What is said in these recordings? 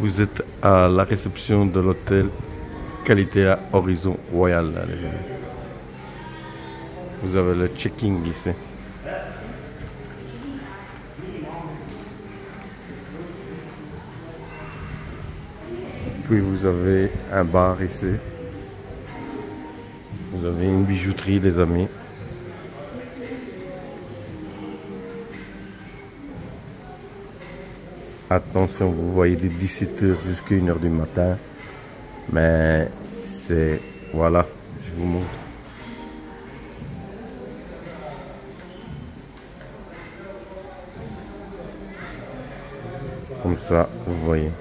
Vous êtes à la réception de l'hôtel Qualité Horizon Royal, là, les amis. Vous avez le checking ici. Puis vous avez un bar ici. Vous avez une bijouterie, les amis. Attention, vous voyez des 17h jusqu'à 1h du matin. Mais c'est... Voilà, je vous montre. Comme ça, vous voyez.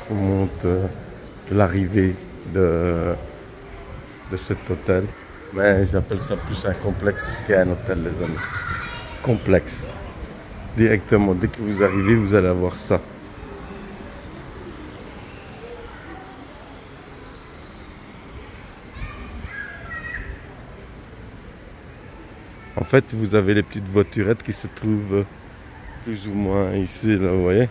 Je vous montre l'arrivée de cet hôtel. Mais j'appelle ça plus un complexe qu'un hôtel, les amis. Complexe. Directement, dès que vous arrivez, vous allez avoir ça. En fait, vous avez les petites voiturettes qui se trouvent plus ou moins ici, là, vous voyez.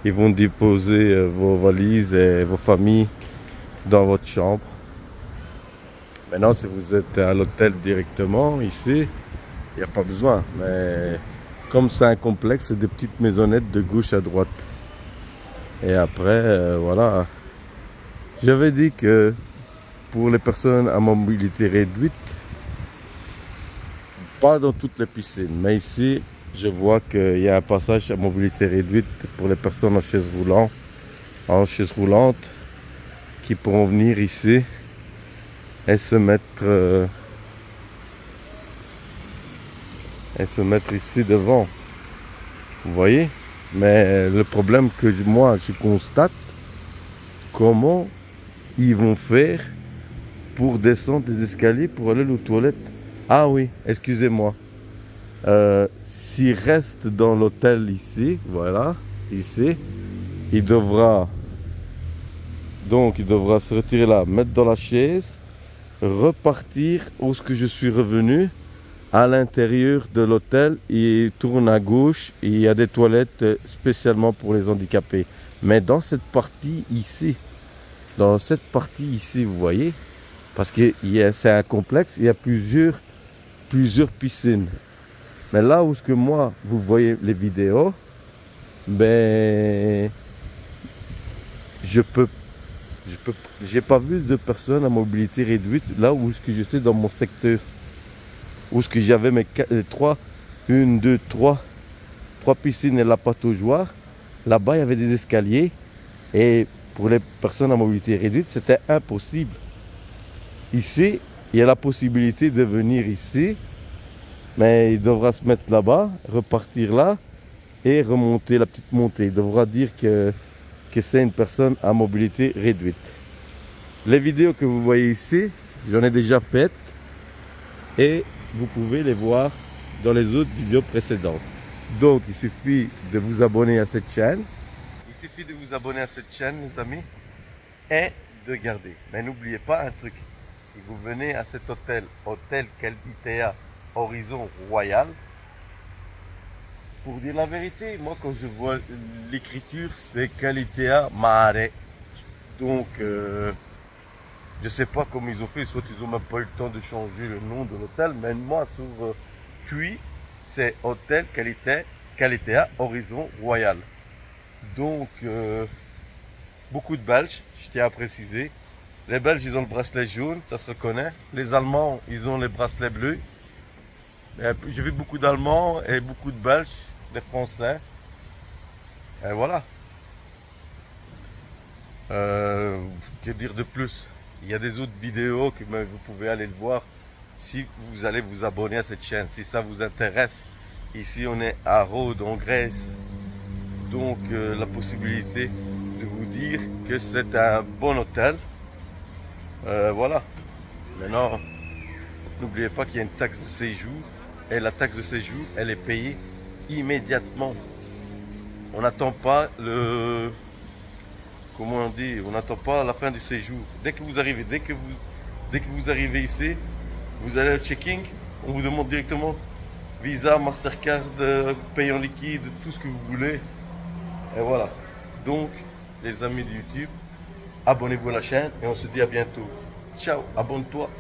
Ils vont déposer vos valises et vos familles dans votre chambre. Maintenant, si vous êtes à l'hôtel directement, ici, il n'y a pas besoin. Mais comme c'est un complexe, c'est des petites maisonnettes de gauche à droite. Et après, voilà. J'avais dit que pour les personnes à mobilité réduite, pas dans toutes les piscines, mais ici, je vois qu'il y a un passage à mobilité réduite pour les personnes en chaise roulante, qui pourront venir ici et se mettre ici devant. Vous voyez? Mais le problème que moi je constate, comment ils vont faire pour descendre des escaliers pour aller aux toilettes. Ah oui, excusez-moi. S'il reste dans l'hôtel ici, voilà, ici, il devra se retirer là, mettre dans la chaise, repartir où ce que je suis revenu, à l'intérieur de l'hôtel, il tourne à gauche et il y a des toilettes spécialement pour les handicapés. Mais dans cette partie ici, vous voyez, parce que c'est un complexe, il y a plusieurs piscines. Mais là où ce que moi, vous voyez les vidéos, ben, j'ai pas vu de personnes à mobilité réduite là où ce que j'étais dans mon secteur, où ce que j'avais mes trois piscines et la pataugeoire. Là-bas, il y avait des escaliers et pour les personnes à mobilité réduite, c'était impossible. Ici, il y a la possibilité de venir ici, mais il devra se mettre là-bas, repartir là et remonter la petite montée. Il devra dire que c'est une personne à mobilité réduite. Les vidéos que vous voyez ici, j'en ai déjà faites et vous pouvez les voir dans les autres vidéos précédentes. Donc il suffit de vous abonner à cette chaîne. Les amis, et de garder. Mais n'oubliez pas un truc. Si vous venez à cet hôtel Qualité Horizon Royal, pour dire la vérité, moi quand je vois l'écriture, c'est Qualité Mare. Donc, je sais pas comment ils ont fait, soit ils ont même pas eu le temps de changer le nom de l'hôtel, mais moi sur QI, c'est Hôtel Qualité Horizon Royal. Donc, beaucoup de Belges, je tiens à préciser. Les Belges, ils ont le bracelet jaune, ça se reconnaît. Les Allemands, ils ont les bracelets bleus. J'ai vu beaucoup d'Allemands et beaucoup de Belges, des Français. Et voilà. Que dire de plus? Il y a des autres vidéos que vous pouvez aller le voir si vous allez vous abonner à cette chaîne, si ça vous intéresse. Ici, on est à Rhodes, en Grèce. Donc, la possibilité de vous dire que c'est un bon hôtel. Voilà. Maintenant, n'oubliez pas qu'il y a une taxe de séjour. Et la taxe de séjour, elle est payée immédiatement. On n'attend pas comment on dit, on n'attend pas la fin du séjour. Dès que vous arrivez, dès que vous arrivez ici, vous allez au checking, on vous demande directement Visa, Mastercard, payant liquide, tout ce que vous voulez. Et voilà. Donc, les amis de YouTube, abonnez-vous à la chaîne et on se dit à bientôt. Ciao, abonne-toi.